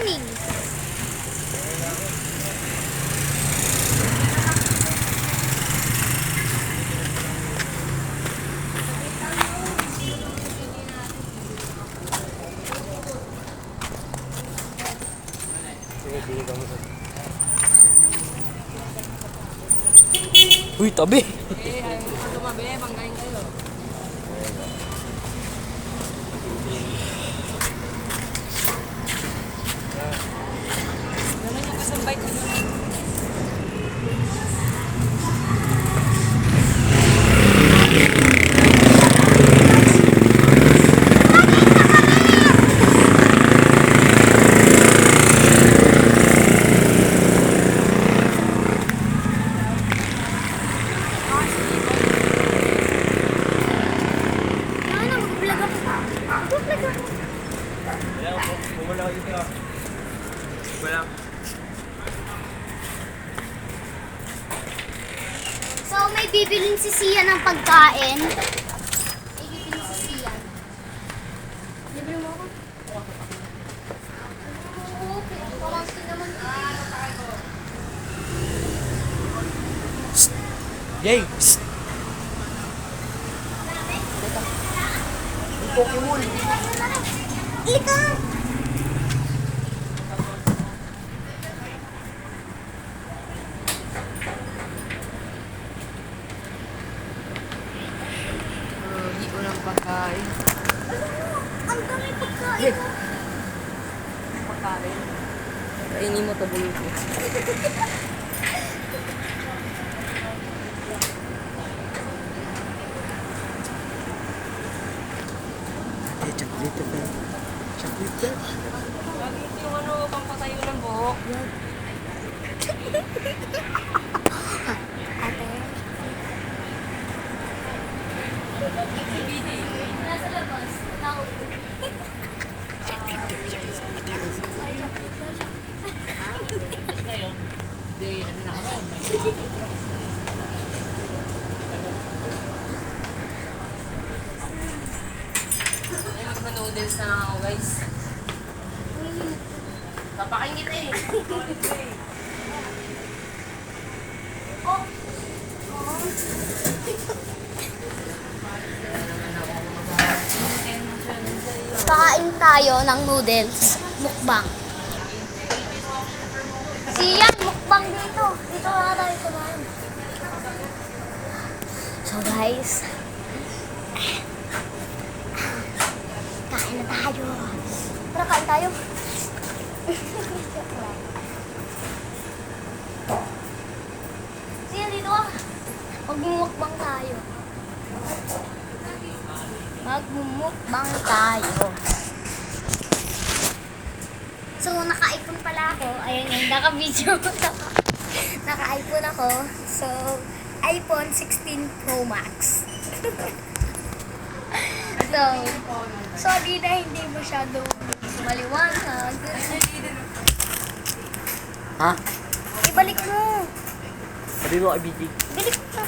morning. Uy, tabi! Ayaw mo tumabi, manggaling kayo. Naman yung isang bite nyo. Ano, mag-vlog ako. Mag-vlog ako. Wala ko dito. Wala. So, may bibilin si Sian ng pagkain. May bibilin si Sian. Libre mo ako? Okay. Kawasin naman. Yay! Psst! Pokemon! Ika! Hindi ko lang pagkain. Ang dami pagkain. Pagkain. Kainin mo ito bulo ko. Eh, chocolate na. Chocolate na. Bakit yung ano, pampatayo ng buhok? Ate. Nasa labas. Tao. Ay, magpa-noodles na lang ako, guys. Papakain kita eh. Oh. Kakain tayo ng noodles. Mukbang. Siyan, mukbang dito. Dito na tayo kumain. So guys, kain na tayo. Tara, kain tayo. Siyan, dito ka. Magmumukbang tayo. Magmumukbang tayo. So, naka-iPhone pala ako. Ayan yung naka-video. Naka-iPhone ako. So, iPhone 16 Pro Max. So, sorry na hindi masyado maliwanag. Ha? Ibalik mo. Sabi mo kay BT. Balik mo.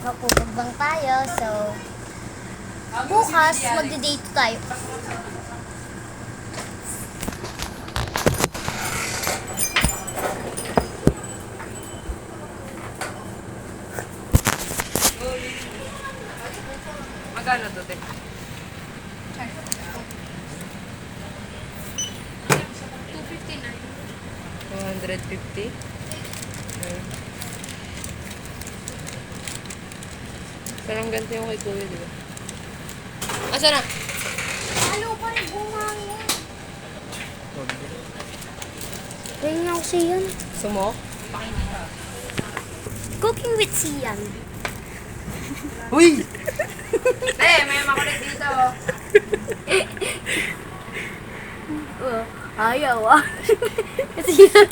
Magpupukbang tayo. So, bukas magde-date tayo. Magkano to, te? 250? Parang ganito yung kay Kuya, di ba? Asa na? Ano pa rin bumangin? Tingnan ako siyan. Sumok? Cooking with Sian. Uy! May makulit dito. Ayaw ah. Sian.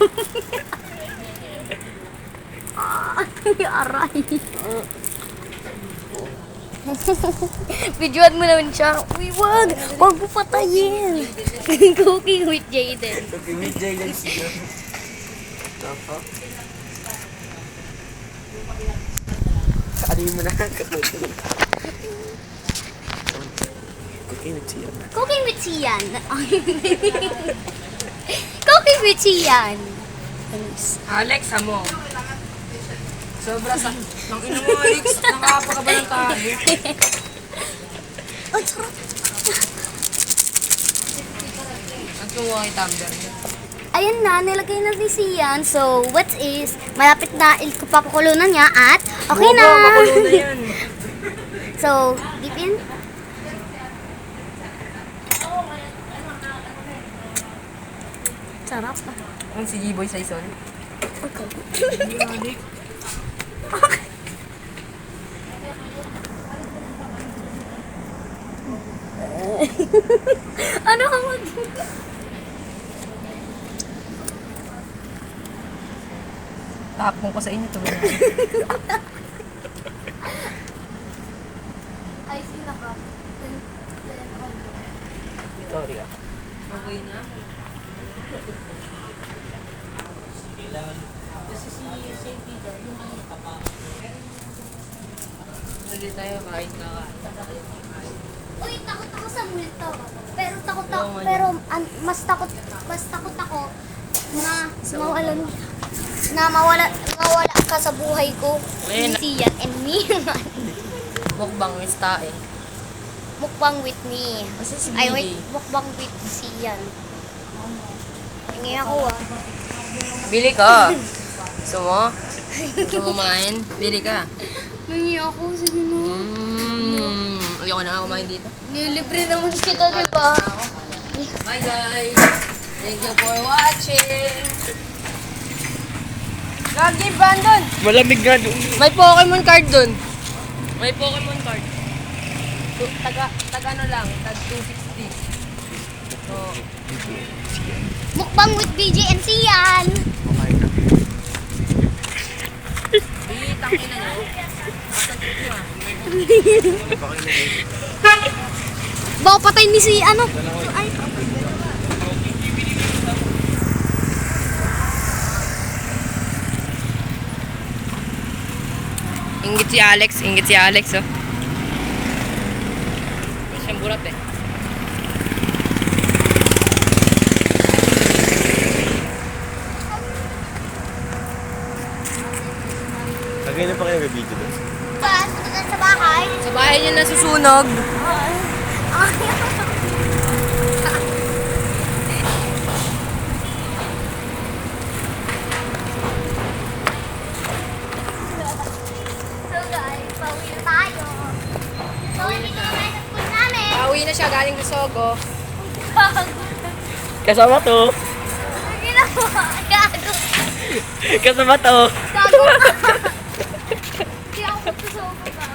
Aray. Videoan mo naman siya. Uy, wag! Wag mo patayin. Cooking with Jaden. Cooking with Jaylen siya. Tapos? Ano mo na? Cooking Cooking with Sian. Cooking with Sian. Cooking with Sian. Alex, mo. Sobra sa... Nang ina mo, Alex. Nakakapagabal ng tayo. Ang sarap. Ang kumuha kay tumbler niya. Ayun na, nilagay na ni Sian. So, what is, malapit na papakulo na niya at okay na. Makulo na yan. So, dip in. Sarap. Ang si G-Boy Saison. Okay. Ano ka mag... Tapong ko sa inyo to. Ay, sila ka. Sorry ka. Okay na. Hindi tayo kahit na Uy, takot ako sa multo. Pero mas takot ako na mawala ka sa buhay ko. Ayun. Ni Sian and me. mukbang with tae. Mukbang with me. Kasi si Ay, wait. Billy. Mukbang with Sian. Hingi ako ah. Bili ka. Gusto mo? Gusto mo kumain? Bili ka. Hingi ako. Sige na. Ayoko na kumain dito. Nilibre naman kita, diba? Bye guys! Thank you for watching! Game ban dun! Malamig nga doon. May Pokemon card dun! May Pokemon card. Taga ano lang, tag 260. So, Mukbang with BJ and Sian. bitang ina nyo. Asan ito ah? Baka patay ni si ano. Ay, Ingit si Alex oh. Siyang burat eh. Kagaya pa kayo nag-video doon. saan? Sa bahay? Sa bahay niya nasusunog. So guys, pauwi na tayo. So, hindi na tayo sa school namin. Pauwi na siya galing sa Sogo. Kasama to. Sige na po. Gago. Kasama to. Gago ka. Hindi ako magsusubo ka.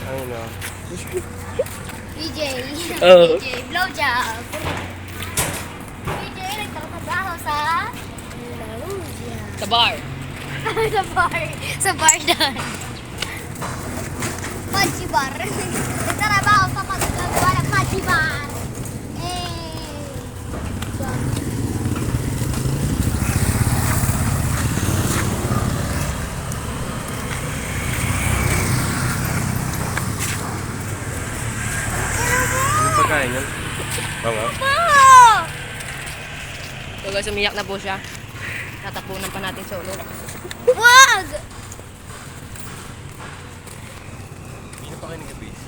Ano? BJ. Oh. BJ, blowjob. BJ, nagtatrabaho sa blowjob. Sa bar. Sa bar. Sa bar doon. Pachi bar. Nagtrabaho sa pagkagawa ng pachi bar. Yung pagkain yan. Oo nga. So guys, umiyak na po siya. Tatapunan pa natin sa ulo. Wag! Hindi pa kayo nag-video.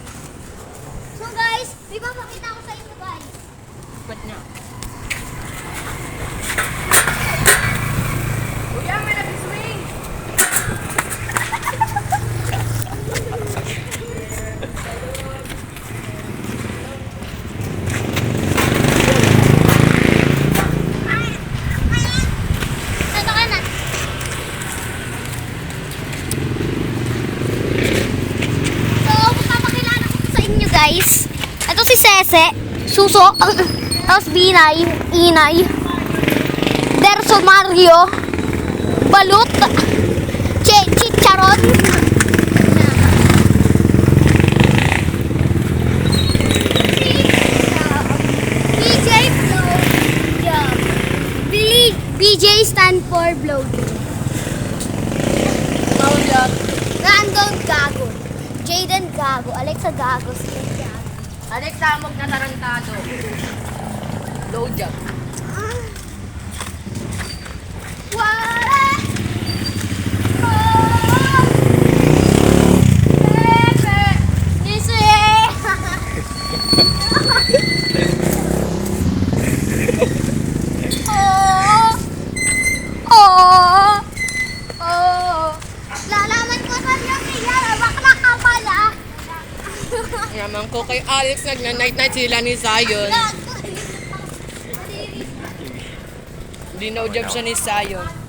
So guys, di ba makita ko sa inyo guys? Ba't niya? Kuya, may nag-swing! Ito ka na. So, magpapakilala ko sa inyo guys. Ito si Sese, Suso, tapos Binay, Inay, Derso Mario, Balut, Chicharon, BJ Blowjob. BJ stand for blowjob. Blowjob. Random Gago. Jaden Gago. Alexa Gago. Sila Gago. Alex Samog na tarantado. Low job. Wala! Oh! Bebe! Nisi! Oh! Oh! Oh! Lalaman ko sa iyo, Mia. Bakla ka pala. Naman ko kay Alex nagna-night-night sila ni Zion. Dinaw job siya ni Zion.